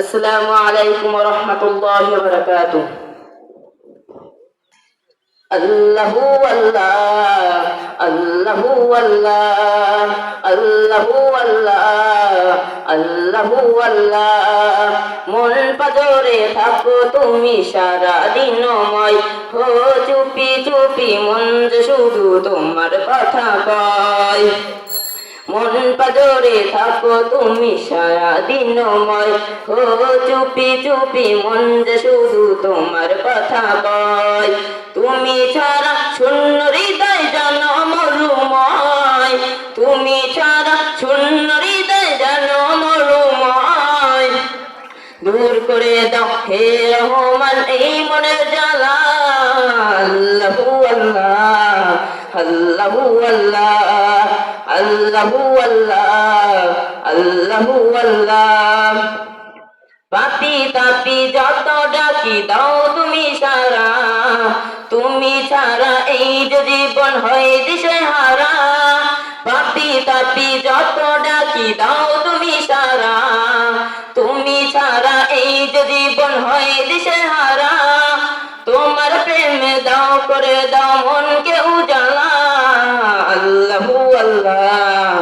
আসসালামু আলাইকুম ওয়া রাহমাতুল্লাহি ওয়া বারাকাতুহু। আল্লাহু আল্লাহ, আল্লাহু আল্লাহ, আল্লাহু আল্লাহ, আল্লাহু আল্লাহ। মন পাজরে থাকো তুমি সারা দিনময়, হো চুপি চুপি মন যে শুধু তোমার কথা কয়। মন পাজরে থাকো তুমি সারা দিনময়, হো চুপি চুপি মন যে শুধু তোমার কথা কয়। তুমি ছাড়া শূন্য হৃদয় যেন মরুময়, তুমি ছাড়া শূন্য হৃদয় যেন মরুময়। দূর করে দাও হে রহমান এই মনের জ্বালা। আল্লাহু আল্লাহ, আল্লাহু আল্লাহ, আল্লাহু আল্লাহ, আল্লাহু আল্লাহ। পাপি তাপি যত ডাকি দাও তুমি সারা, তুমি ছাড়া এই যে জীবন হয় দিশেহারা। পাপি তাপি যত ডাকি দাও তুমি সারা, তুমি ছাড়া এই যে জীবন হয় দিশেহারা। তোমার প্রেমে দাও করে দাও মনকে উজালা। আল্লাহু আল্লাহ,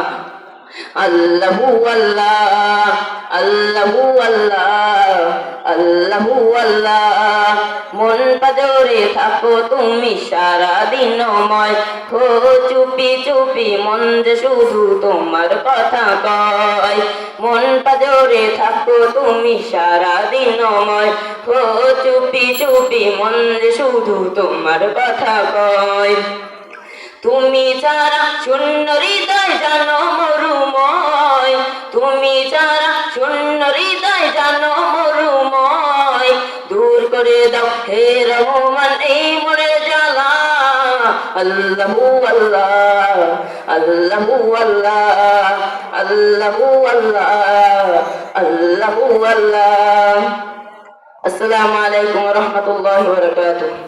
আল্লাহু আল্লাহ, আল্লাহু আল্লাহ, আল্লাহু আল্লাহ। মন পাজরে থাকো তুমি সারা দিনময়, হো চুপি চুপি মন যে শুধু তোমার কথা কয়। মন পাজরে থাকো তুমি সারা দিনময়, হো চুপি চুপি মন যে শুধু তোমার কথা কয়। তুমি ছাড়া শূন্য হৃদয় জানো মরুময়, তুমি ছাড়া শূন্য হৃদয় জানো মরুময়। দূর করে দাও হে রহমান এই মনের জ্বালা। আল্লাহু আল্লাহ, আল্লাহু আল্লাহ, আল্লাহু আল্লাহ, আল্লাহু আল্লাহ। আসসালামু আলাইকুম ওয়া রাহমাতুল্লাহি ওয়া বারাকাতুহু।